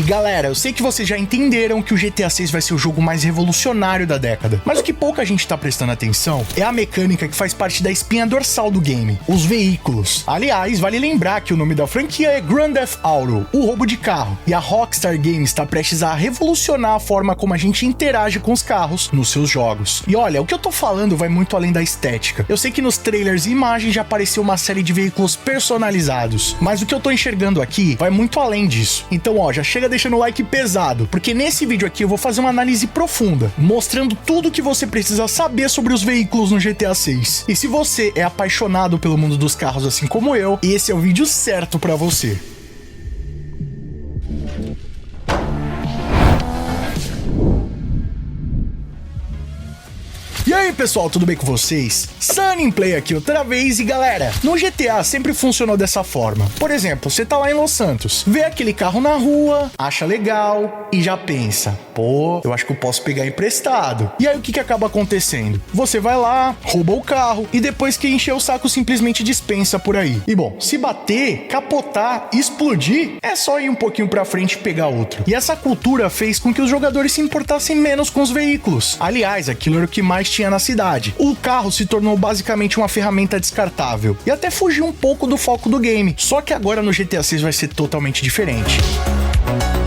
galera, eu sei que vocês já entenderam que o GTA 6 vai ser o jogo mais revolucionário da década, mas o que pouca gente tá prestando atenção é a mecânica que faz parte da espinha dorsal do game, os veículos. Aliás, vale lembrar que o nome da franquia é Grand Theft Auto, o roubo de carro, e a Rockstar Games está prestes a revolucionar a forma como a gente interage com os carros nos seus jogos. E olha, o que eu tô falando vai muito além da estética. Eu sei que nos trailers e imagens já apareceu uma série de veículos personalizados, mas o que eu tô enxergando aqui vai muito além disso. Então, ó, já chega deixando o like pesado, porque nesse vídeo aqui eu vou fazer uma análise profunda, mostrando tudo que você precisa saber sobre os veículos no GTA 6. E se você é apaixonado pelo mundo dos carros assim como eu, esse é o vídeo certo pra você. E aí pessoal, tudo bem com vocês? Sunnyplay aqui outra vez e galera, no GTA sempre funcionou dessa forma. Por exemplo, você tá lá em Los Santos, vê aquele carro na rua, acha legal e já pensa, pô, eu acho que eu posso pegar emprestado. E aí o que acaba acontecendo? Você vai lá, rouba o carro e depois que encher o saco simplesmente dispensa por aí. E bom, se bater, capotar, explodir, é só ir um pouquinho pra frente e pegar outro. E essa cultura fez com que os jogadores se importassem menos com os veículos. Aliás, aquilo era o que mais tinha na cidade. O carro se tornou basicamente uma ferramenta descartável e até fugiu um pouco do foco do game. Só que agora no GTA 6 vai ser totalmente diferente.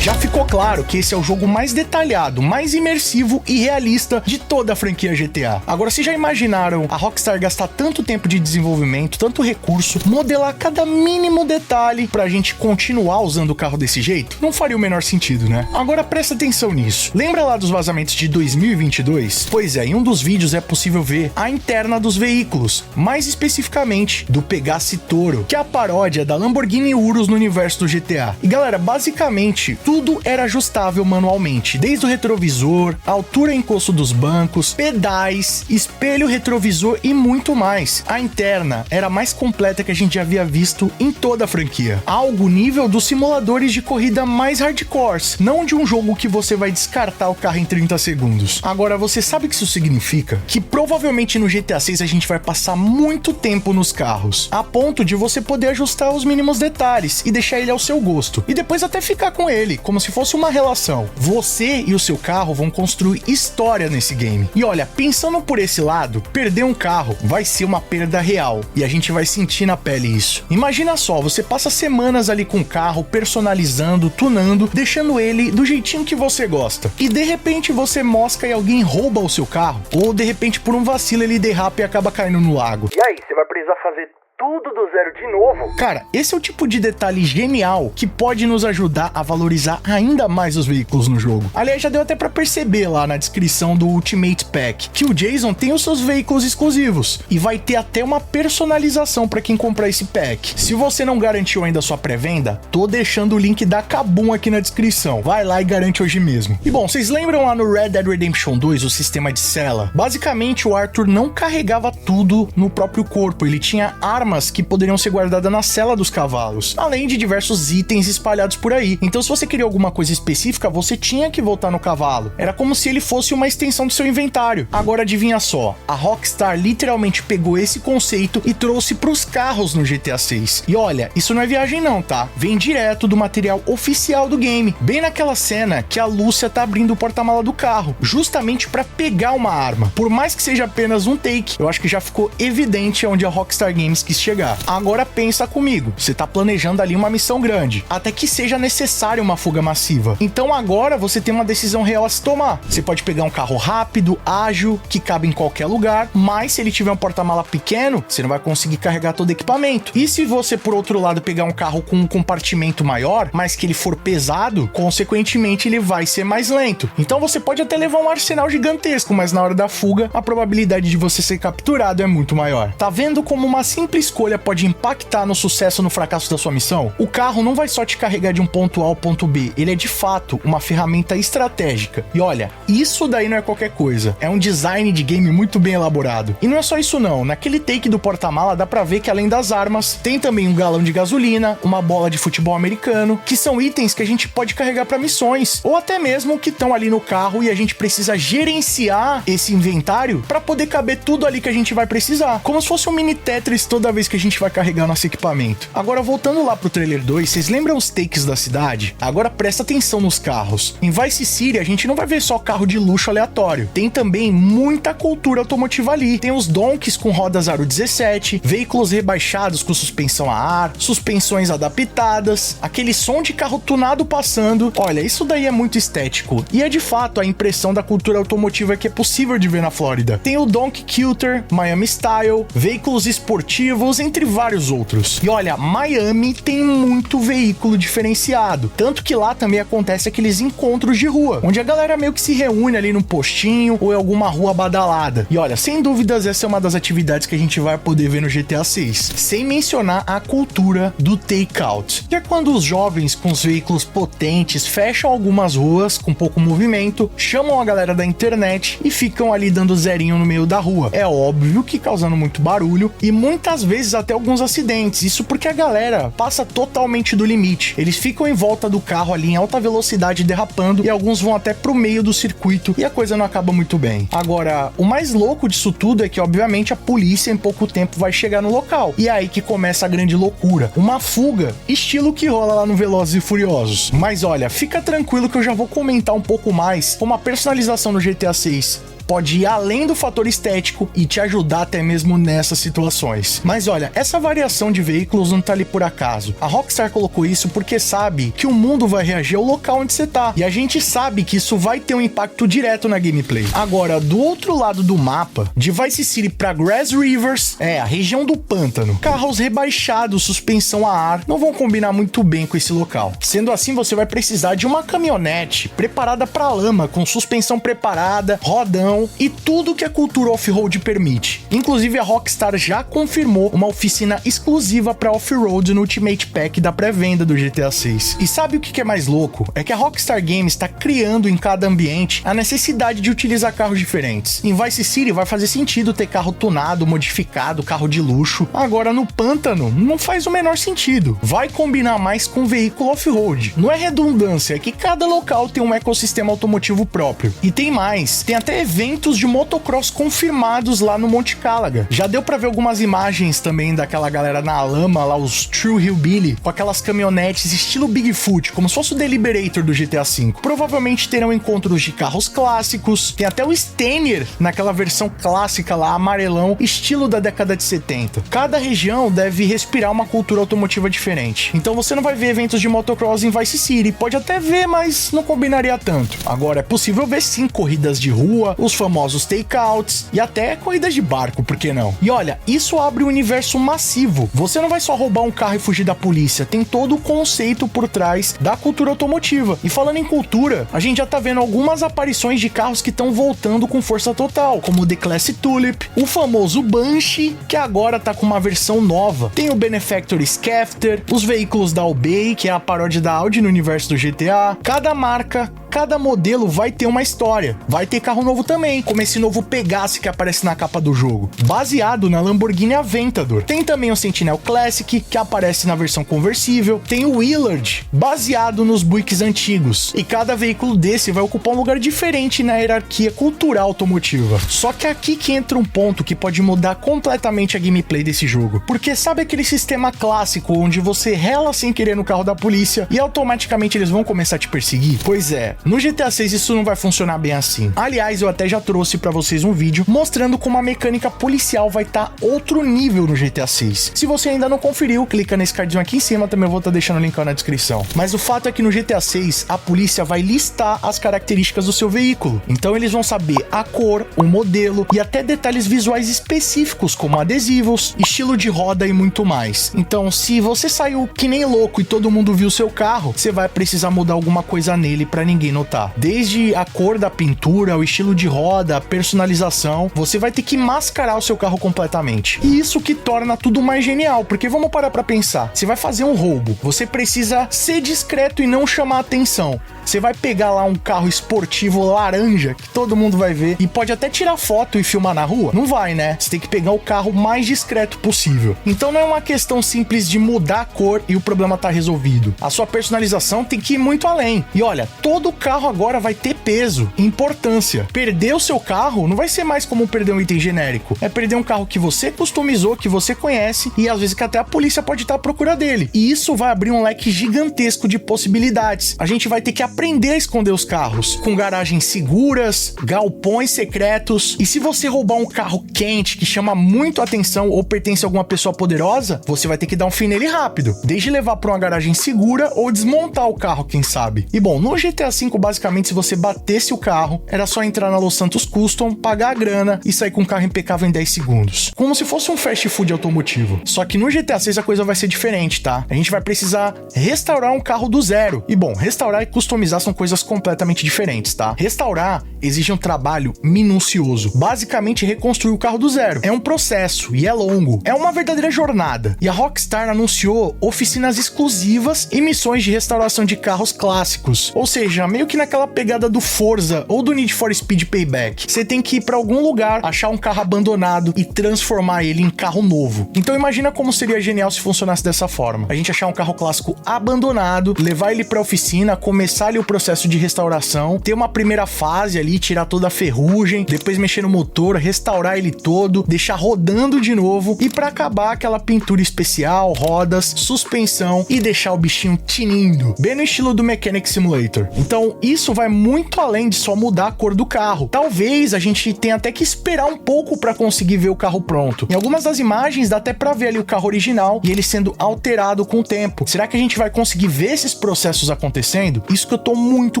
Já ficou claro que esse é o jogo mais detalhado, mais imersivo e realista de toda a franquia GTA. Agora, vocês já imaginaram a Rockstar gastar tanto tempo de desenvolvimento, tanto recurso, modelar cada mínimo detalhe pra gente continuar usando o carro desse jeito? Não faria o menor sentido, né? Agora presta atenção nisso. Lembra lá dos vazamentos de 2022? Pois é, em um dos vídeos é possível ver a interna dos veículos, mais especificamente do Pegassi Toro, que é a paródia da Lamborghini Urus no universo do GTA. E galera, basicamente, tudo era ajustável manualmente, desde o retrovisor, altura e encosto dos bancos, pedais, espelho retrovisor e muito mais. A interna era a mais completa que a gente já havia visto em toda a franquia. Algo nível dos simuladores de corrida mais hardcores, não de um jogo que você vai descartar o carro em 30 segundos. Agora, você sabe o que isso significa? Que provavelmente no GTA 6 a gente vai passar muito tempo nos carros, a ponto de você poder ajustar os mínimos detalhes e deixar ele ao seu gosto, e depois até ficar com ele, como se fosse uma relação. Você e o seu carro vão construir história nesse game. E olha, pensando por esse lado, perder um carro vai ser uma perda real. E a gente vai sentir na pele isso. Imagina só, você passa semanas ali com o carro, personalizando, tunando, deixando ele do jeitinho que você gosta. E de repente você mosca e alguém rouba o seu carro. Ou de repente por um vacilo ele derrapa e acaba caindo no lago. E aí, você vai precisar fazer tudo do zero de novo? Cara, esse é o tipo de detalhe genial que pode nos ajudar a valorizar ainda mais os veículos no jogo. Aliás, já deu até pra perceber lá na descrição do Ultimate Pack que o Jason tem os seus veículos exclusivos e vai ter até uma personalização pra quem comprar esse pack. Se você não garantiu ainda a sua pré-venda, tô deixando o link da Kabum aqui na descrição. Vai lá e garante hoje mesmo. E bom, vocês lembram lá no Red Dead Redemption 2 o sistema de cela? Basicamente, o Arthur não carregava tudo no próprio corpo, ele tinha armas que poderiam ser guardadas na sela dos cavalos, além de diversos itens espalhados por aí. Então, se você queria alguma coisa específica, você tinha que voltar no cavalo. Era como se ele fosse uma extensão do seu inventário. Agora, adivinha só, a Rockstar literalmente pegou esse conceito e trouxe pros carros no GTA 6. E olha, isso não é viagem não, tá? Vem direto do material oficial do game, bem naquela cena que a Lúcia tá abrindo o porta-mala do carro, justamente pra pegar uma arma. Por mais que seja apenas um take, eu acho que já ficou evidente onde a Rockstar Games quis chegar. Agora pensa comigo, você tá planejando ali uma missão grande, até que seja necessária uma fuga massiva. Então agora você tem uma decisão real a se tomar. Você pode pegar um carro rápido, ágil, que cabe em qualquer lugar, mas se ele tiver um porta-mala pequeno, você não vai conseguir carregar todo o equipamento. E se você, por outro lado, pegar um carro com um compartimento maior, mas que ele for pesado, consequentemente ele vai ser mais lento. Então você pode até levar um arsenal gigantesco, mas na hora da fuga, a probabilidade de você ser capturado é muito maior. Tá vendo como uma simples escolha pode impactar no sucesso ou no fracasso da sua missão? O carro não vai só te carregar de um ponto A ao ponto B, ele é de fato uma ferramenta estratégica. E olha, isso daí não é qualquer coisa, é um design de game muito bem elaborado. E não é só isso não, naquele take do porta-mala dá pra ver que além das armas, tem também um galão de gasolina, uma bola de futebol americano, que são itens que a gente pode carregar pra missões, ou até mesmo que estão ali no carro e a gente precisa gerenciar esse inventário pra poder caber tudo ali que a gente vai precisar. Como se fosse um mini Tetris toda vez que a gente vai carregar nosso equipamento. Agora, voltando lá pro trailer 2, vocês lembram os takes da cidade? Agora presta atenção nos carros. Em Vice City, a gente não vai ver só carro de luxo aleatório. Tem também muita cultura automotiva ali. Tem os donkeys com rodas aro 17, veículos rebaixados com suspensão a ar, suspensões adaptadas, aquele som de carro tunado passando. Olha, isso daí é muito estético. E é de fato a impressão da cultura automotiva que é possível de ver na Flórida. Tem o Donkey Kilter, Miami Style, veículos esportivos, entre vários outros. E olha, Miami tem muito veículo diferenciado. Tanto que lá também acontece aqueles encontros de rua, onde a galera meio que se reúne ali no postinho ou em alguma rua badalada. E olha, sem dúvidas essa é uma das atividades que a gente vai poder ver no GTA 6. Sem mencionar a cultura do takeout, que é quando os jovens com os veículos potentes fecham algumas ruas com pouco movimento, chamam a galera da internet e ficam ali dando zerinho no meio da rua. É óbvio que causando muito barulho e muitas vezes até alguns acidentes. Isso porque a galera passa totalmente do limite. Eles ficam em volta do carro ali em alta velocidade derrapando e alguns vão até pro meio do circuito e a coisa não acaba muito bem. Agora, o mais louco disso tudo é que obviamente a polícia em pouco tempo vai chegar no local. E é aí que começa a grande loucura. Uma fuga, estilo que rola lá no Velozes e Furiosos. Mas olha, fica tranquilo que eu já vou comentar um pouco mais como a personalização no GTA 6 pode ir além do fator estético e te ajudar até mesmo nessas situações. Mas olha, essa variação de veículos não tá ali por acaso. A Rockstar colocou isso porque sabe que o mundo vai reagir ao local onde você tá. E a gente sabe que isso vai ter um impacto direto na gameplay. Agora, do outro lado do mapa, de Vice City pra Grass Rivers, a região do pântano, carros rebaixados, suspensão a ar, não vão combinar muito bem com esse local. Sendo assim, você vai precisar de uma caminhonete preparada pra lama, com suspensão preparada, rodão, e tudo que a cultura off-road permite. Inclusive a Rockstar já confirmou uma oficina exclusiva para off-road no Ultimate Pack da pré-venda do GTA 6. E sabe o que é mais louco? É que a Rockstar Games está criando em cada ambiente a necessidade de utilizar carros diferentes. Em Vice City vai fazer sentido ter carro tunado, modificado, carro de luxo. Agora no pântano não faz o menor sentido. Vai combinar mais com veículo off-road. Não é redundância, é que cada local tem um ecossistema automotivo próprio. E tem mais, tem até eventos de motocross confirmados lá no Monte Calaga. Já deu pra ver algumas imagens também daquela galera na lama, lá os True Hillbilly, com aquelas caminhonetes estilo Bigfoot, como se fosse o Deliberator do GTA V. Provavelmente terão encontros de carros clássicos, tem até o Stanier naquela versão clássica lá, amarelão, estilo da década de 70. Cada região deve respirar uma cultura automotiva diferente. Então você não vai ver eventos de motocross em Vice City, pode até ver, mas não combinaria tanto. Agora é possível ver sim corridas de rua, os famosos takeouts e até corridas de barco, por que não? E olha, isso abre um universo massivo. Você não vai só roubar um carro e fugir da polícia, tem todo o conceito por trás da cultura automotiva. E falando em cultura, a gente já tá vendo algumas aparições de carros que estão voltando com força total, como o The Class Tulip, o famoso Banshee, que agora tá com uma versão nova. Tem o Benefactor Skefter, os veículos da Audi, que é a paródia da Audi no universo do GTA. Cada marca, cada modelo vai ter uma história. Vai ter carro novo também, como esse novo Pegasus que aparece na capa do jogo, baseado na Lamborghini Aventador. Tem também o Sentinel Classic, que aparece na versão conversível. Tem o Willard, baseado nos Buicks antigos. E cada veículo desse vai ocupar um lugar diferente na hierarquia cultural automotiva. Só que aqui que entra um ponto que pode mudar completamente a gameplay desse jogo. Porque sabe aquele sistema clássico onde você rela sem querer no carro da polícia e automaticamente eles vão começar a te perseguir? Pois é, no GTA 6 isso não vai funcionar bem assim. Aliás, eu até já trouxe pra vocês um vídeo mostrando como a mecânica policial vai estar outro nível no GTA 6. Se você ainda não conferiu, clica nesse cardzinho aqui em cima, também eu vou estar deixando o link na descrição. Mas o fato é que no GTA 6, a polícia vai listar as características do seu veículo. Então eles vão saber a cor, o modelo e até detalhes visuais específicos, como adesivos, estilo de roda e muito mais. Então, se você saiu que nem louco e todo mundo viu seu carro, você vai precisar mudar alguma coisa nele pra ninguém notar. Desde a cor da pintura, o estilo de roda, a personalização, você vai ter que mascarar o seu carro completamente. E isso que torna tudo mais genial, porque vamos parar pra pensar. Você vai fazer um roubo, você precisa ser discreto e não chamar atenção. Você vai pegar lá um carro esportivo laranja, que todo mundo vai ver, e pode até tirar foto e filmar na rua? Não vai, né? Você tem que pegar o carro mais discreto possível. Então não é uma questão simples de mudar a cor e o problema tá resolvido. A sua personalização tem que ir muito além. E olha, todo carro agora vai ter peso e importância. Perder o seu carro não vai ser mais como perder um item genérico. É perder um carro que você customizou, que você conhece, e às vezes que até a polícia pode estar à procura dele. E isso vai abrir um leque gigantesco de possibilidades. A gente vai ter que aprender a esconder os carros, com garagens seguras, galpões secretos. E se você roubar um carro quente que chama muito atenção ou pertence a alguma pessoa poderosa, você vai ter que dar um fim nele rápido, desde levar para uma garagem segura ou desmontar o carro, quem sabe. E bom, no GTA V, basicamente, se você batesse o carro, era só entrar na Los Santos Custom, pagar a grana e sair com um carro impecável em 10 segundos. Como se fosse um fast food automotivo. Só que no GTA VI a coisa vai ser diferente, tá? A gente vai precisar restaurar um carro do zero. E bom, restaurar e customizar são coisas completamente diferentes, tá? Restaurar exige um trabalho minucioso. Basicamente, reconstruir o carro do zero. É um processo e é longo. É uma verdadeira jornada. E a Rockstar anunciou oficinas exclusivas e missões de restauração de carros clássicos. Ou seja, meio que naquela pegada do Forza ou do Need for Speed Payback. Você tem que ir pra algum lugar, achar um carro abandonado e transformar ele em carro novo. Então imagina como seria genial se funcionasse dessa forma. A gente achar um carro clássico abandonado, levar ele pra oficina, começar ali o processo de restauração, ter uma primeira fase ali, tirar toda a ferrugem, depois mexer no motor, restaurar ele todo, deixar rodando de novo e pra acabar aquela pintura especial, rodas, suspensão e deixar o bichinho tinindo, bem no estilo do Mechanic Simulator. Então isso vai muito além de só mudar a cor do carro. Talvez a gente tenha até que esperar um pouco pra conseguir ver o carro pronto. Em algumas das imagens dá até pra ver ali o carro original e ele sendo alterado com o tempo. Será que a gente vai conseguir ver esses processos acontecendo? Isso que eu tô muito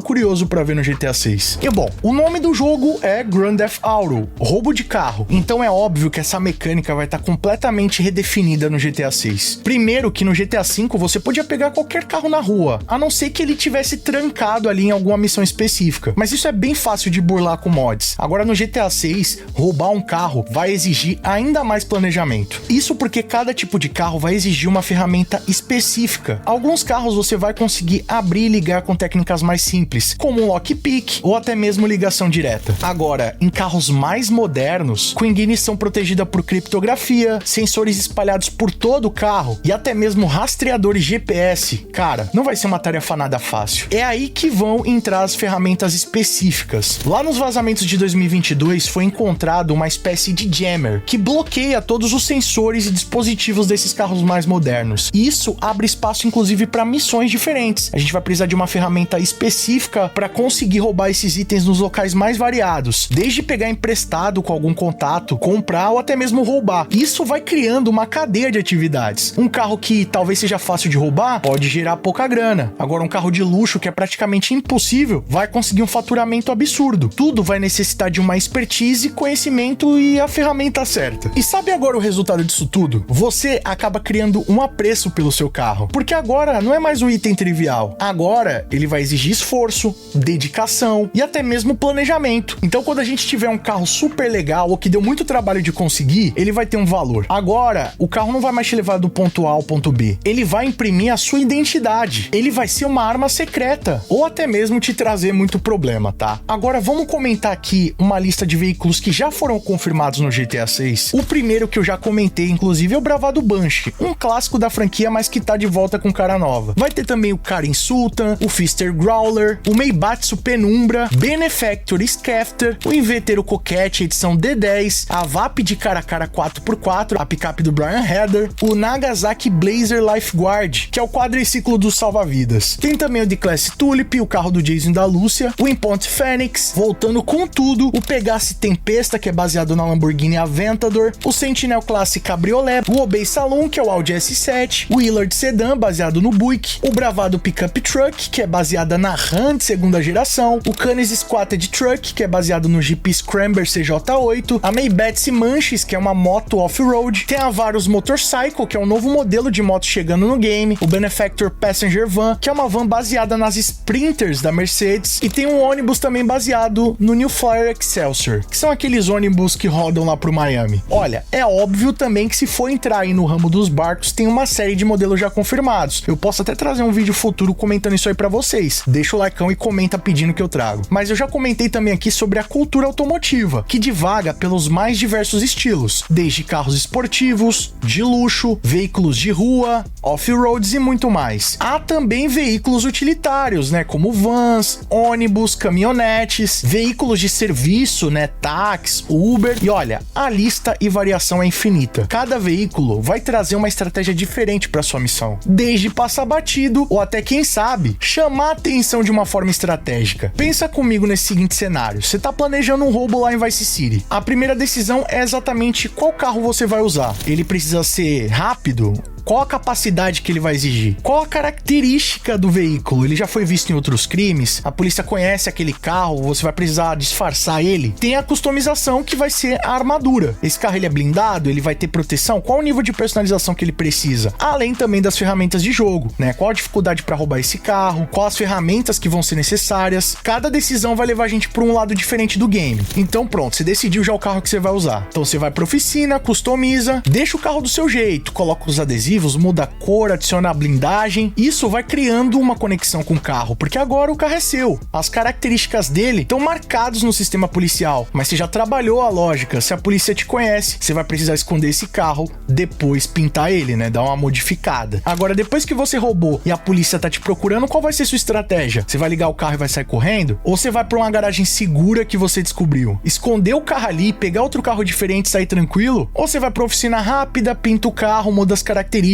curioso pra ver no GTA 6. E bom, o nome do jogo é Grand Theft Auto, roubo de carro. Então é óbvio que essa mecânica vai estar completamente redefinida no GTA 6. Primeiro que no GTA 5 você podia pegar qualquer carro na rua, a não ser que ele tivesse trancado ali em alguma missão específica. Mas isso é bem fácil de burlar com mods. Agora no GTA 6, roubar um carro vai exigir ainda mais planejamento. Isso porque cada tipo de carro vai exigir uma ferramenta específica. Alguns carros você vai conseguir abrir e ligar com técnicas mais simples, como um lockpick ou até mesmo ligação direta. Agora, em carros mais modernos, com ignição protegida por criptografia, sensores espalhados por todo o carro e até mesmo rastreadores GPS, cara, não vai ser uma tarefa nada fácil. É aí que vão entrar as ferramentas específicas. Lá nos vazamentos de 2022 foi encontrado uma espécie de jammer que bloqueia todos os sensores e dispositivos desses carros mais modernos. E isso abre espaço inclusive para missões diferentes. A gente vai precisar de uma ferramenta específica para conseguir roubar esses itens nos locais mais variados, desde pegar emprestado com algum contato, comprar ou até mesmo roubar. Isso vai criando uma cadeia de atividades. Um carro que talvez seja fácil de roubar pode gerar pouca grana. Agora um carro de luxo que é praticamente impossível vai conseguir um faturamento absurdo. Tudo vai necessitar de uma expertise, conhecimento e a ferramenta certa. E sabe agora o resultado disso tudo? Você acaba criando um apreço pelo seu carro, porque agora não é mais um item trivial. Agora ele vai exigir esforço, dedicação e até mesmo planejamento. Então quando a gente tiver um carro super legal ou que deu muito trabalho de conseguir, ele vai ter um valor. Agora, o carro não vai mais te levar do ponto A ao ponto B. Ele vai imprimir a sua identidade. Ele vai ser uma arma secreta ou até mesmo te trazer muito problema, tá? Agora vamos comentar aqui uma lista de veículos que já foram confirmados no GTA 6. O primeiro que eu já comentei, inclusive, é o Bravado Banshee, um clássico da franquia, mas que tá de volta com cara nova. Vai ter também o Karin Sultan, o Fister Growler, o Meibatsu Penumbra, Benefactor Skefter, o Invetero Coquette edição D10, a VAP de cara a cara 4x4, a picape do Brian Heather, o Nagasaki Blazer Lifeguard, que é o quadriciclo dos salva-vidas. Tem também o D-Class Tulip, o carro do Jason da Lúcia, o Imponte Phoenix, voltando com tudo, o Pegassi Tempesta, que é baseado na Lamborghini Aventador, o Sentinel Classe Cabriolet, o Obey Saloon, que é o Audi S7, o Willard Sedan, baseado no Buick, o Bravado Pickup Truck, que é baseada na Ram de segunda geração, o Canis Squatted Truck, que é baseado no Jeep Scrambler CJ8, a Maybach Manches, que é uma moto off-road, tem a Varus Motorcycle, que é um novo modelo de moto chegando no game, o Benefactor Passenger Van, que é uma van baseada nas Sprinters da Mercedes, e tem um ônibus também baseado no New Flyer Excelsior, que são aqueles ônibus que rodam lá pro Miami. Olha, é óbvio também que se for entrar aí no ramo dos barcos, tem uma série de modelos já confirmados. Eu posso até trazer um vídeo futuro comentando isso aí pra vocês. vocês, deixa o likeão e comenta pedindo que eu trago. Mas eu já comentei também aqui sobre a cultura automotiva, que divaga pelos mais diversos estilos, desde carros esportivos, de luxo, veículos de rua, off-roads e muito mais. Há também veículos utilitários, né, como vans, ônibus, caminhonetes, veículos de serviço, né, táxi, Uber, e olha, a lista e variação é infinita. Cada veículo vai trazer uma estratégia diferente para sua missão, desde passar batido ou até, quem sabe, chamar a atenção de uma forma estratégica. Pensa comigo nesse seguinte cenário: você tá planejando um roubo lá em Vice City. A primeira decisão é exatamente qual carro você vai usar. Ele precisa ser rápido? Qual a capacidade que ele vai exigir? Qual a característica do veículo? Ele já foi visto em outros crimes? A polícia conhece aquele carro? Você vai precisar disfarçar ele? Tem a customização, que vai ser a armadura. Esse carro, ele é blindado? Ele vai ter proteção? Qual o nível de personalização que ele precisa? Além também das ferramentas de jogo, né? Qual a dificuldade para roubar esse carro? Quais as ferramentas que vão ser necessárias? Cada decisão vai levar a gente para um lado diferente do game. Então pronto, você decidiu já o carro que você vai usar. Então você vai para oficina, customiza, deixa o carro do seu jeito, coloca os adesivos, muda a cor, adiciona a blindagem. Isso vai criando uma conexão com o carro, porque agora o carro é seu. As características dele estão marcadas no sistema policial, mas você já trabalhou a lógica. Se a polícia te conhece, você vai precisar esconder esse carro, depois pintar ele, né? Dar uma modificada. Agora, depois que você roubou e a polícia tá te procurando, qual vai ser sua estratégia? Você vai ligar o carro e vai sair correndo? Ou você vai pra uma garagem segura que você descobriu? Esconder o carro ali, pegar outro carro diferente e sair tranquilo? Ou você vai pra oficina rápida, pinta o carro, muda as características,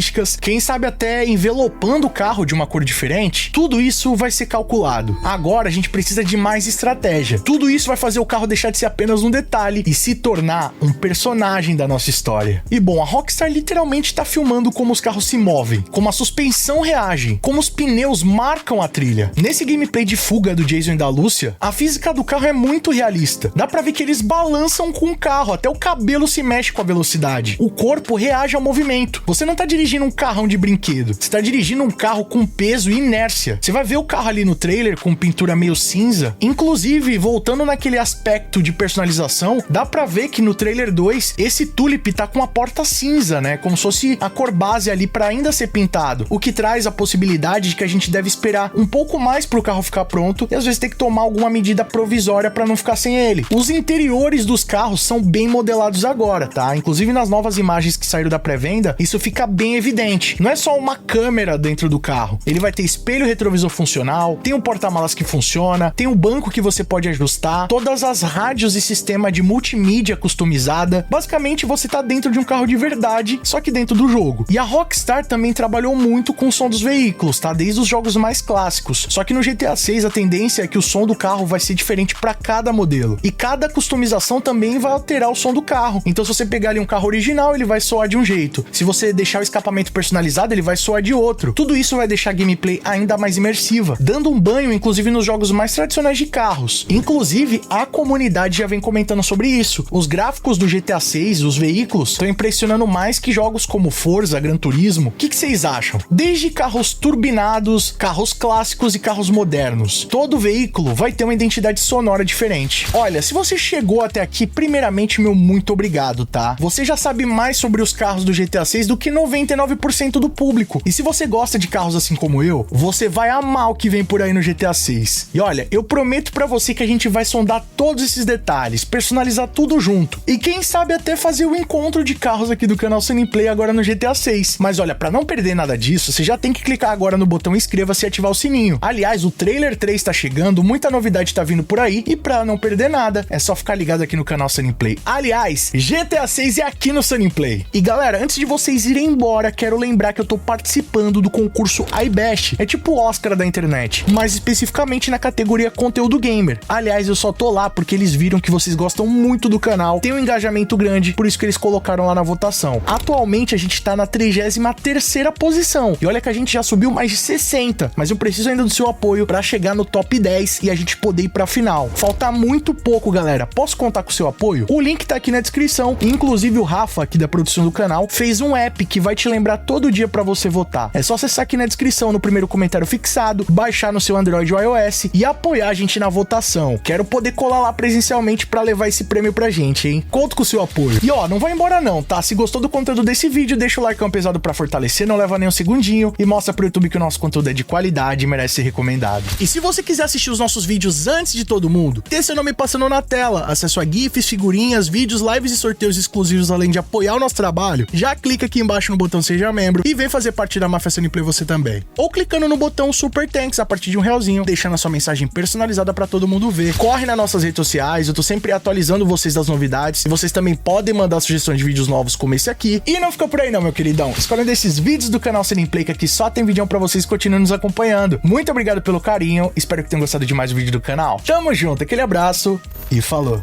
quem sabe até envelopando o carro de uma cor diferente? Tudo isso vai ser calculado. Agora a gente precisa de mais estratégia. Tudo isso vai fazer o carro deixar de ser apenas um detalhe e se tornar um personagem da nossa história. E bom, a Rockstar literalmente tá filmando como os carros se movem, como a suspensão reage, como os pneus marcam a trilha. Nesse gameplay de fuga do Jason e da Lúcia, a física do carro é muito realista. Dá pra ver que eles balançam com o carro, até o cabelo se mexe com a velocidade. O corpo reage ao movimento. Você não tá dirigindo um carrão de brinquedo, você tá dirigindo um carro com peso e inércia. Você vai ver o carro ali no trailer com pintura meio cinza. Inclusive, voltando naquele aspecto de personalização, dá pra ver que no trailer 2, esse Tulip tá com a porta cinza, né? Como se fosse a cor base ali pra ainda ser pintado. O que traz a possibilidade de que a gente deve esperar um pouco mais pro carro ficar pronto e às vezes ter que tomar alguma medida provisória pra não ficar sem ele. Os interiores dos carros são bem modelados agora, tá? Inclusive nas novas imagens que saíram da pré-venda, isso fica bem evidente. Não é só uma câmera dentro do carro. Ele vai ter espelho retrovisor funcional, tem um porta-malas que funciona, tem um banco que você pode ajustar, todas as rádios e sistema de multimídia customizada. Basicamente, você tá dentro de um carro de verdade, só que dentro do jogo. E a Rockstar também trabalhou muito com o som dos veículos, tá? Desde os jogos mais clássicos. Só que no GTA 6 a tendência é que o som do carro vai ser diferente para cada modelo. E cada customização também vai alterar o som do carro. Então, se você pegar ali um carro original, ele vai soar de um jeito. Se você deixar o escapamento personalizado, ele vai soar de outro. Tudo isso vai deixar a gameplay ainda mais imersiva, dando um banho, inclusive, nos jogos mais tradicionais de carros. Inclusive, a comunidade já vem comentando sobre isso. Os gráficos do GTA 6, os veículos, estão impressionando mais que jogos como Forza, Gran Turismo. O que vocês acham? Desde carros turbinados, carros clássicos e carros modernos, todo veículo vai ter uma identidade sonora diferente. Olha, se você chegou até aqui, primeiramente, meu muito obrigado, tá? Você já sabe mais sobre os carros do GTA 6 do que 99% do público. E se você gosta de carros assim como eu, você vai amar o que vem por aí no GTA 6. E olha, eu prometo pra você que a gente vai sondar todos esses detalhes, personalizar tudo junto. E quem sabe até fazer o encontro de carros aqui do canal Sunny Play agora no GTA 6. Mas olha, pra não perder nada disso, você já tem que clicar agora no botão inscreva-se e ativar o sininho. Aliás, o trailer 3 tá chegando, muita novidade tá vindo por aí, e pra não perder nada, é só ficar ligado aqui no canal Sunny Play. Aliás, GTA 6 é aqui no Sunny Play. E galera, antes de vocês irem embora, quero lembrar que eu tô participando do concurso iBash. É tipo o Oscar da internet, mais especificamente na categoria conteúdo gamer. Aliás, eu só tô lá porque eles viram que vocês gostam muito do canal, tem um engajamento grande, por isso que eles colocaram lá na votação. Atualmente a gente tá na 33ª posição, e olha que a gente já subiu mais de 60, mas eu preciso ainda do seu apoio pra chegar no top 10 e a gente poder ir pra final. Falta muito pouco, galera. Posso contar com o seu apoio? O link tá aqui na descrição, e inclusive o Rafa, aqui da produção do canal, fez um app que vai te te lembrar todo dia pra você votar. É só acessar aqui na descrição, no primeiro comentário fixado, baixar no seu Android ou iOS e apoiar a gente na votação. Quero poder colar lá presencialmente pra levar esse prêmio pra gente, hein? Conto com o seu apoio. E ó, não vai embora não, tá? Se gostou do conteúdo desse vídeo, deixa o like pesado pra fortalecer, não leva nem um segundinho e mostra pro YouTube que o nosso conteúdo é de qualidade e merece ser recomendado. E se você quiser assistir os nossos vídeos antes de todo mundo, ter seu nome passando na tela, acesso a GIFs, figurinhas, vídeos, lives e sorteios exclusivos, além de apoiar o nosso trabalho, já clica aqui embaixo no botão Seja Membro e vem fazer parte da Máfia Sunny Play você também. Ou clicando no botão Super Thanks a partir de R$1, deixando a sua mensagem personalizada pra todo mundo ver. Corre nas nossas redes sociais, eu tô sempre atualizando vocês das novidades e vocês também podem mandar sugestões de vídeos novos como esse aqui. E não fica por aí não, meu queridão. Escolha desses vídeos do canal Sunny Play que aqui só tem vídeo pra vocês, continuem nos acompanhando. Muito obrigado pelo carinho, espero que tenham gostado de mais um vídeo do canal. Tamo junto, aquele abraço e falou!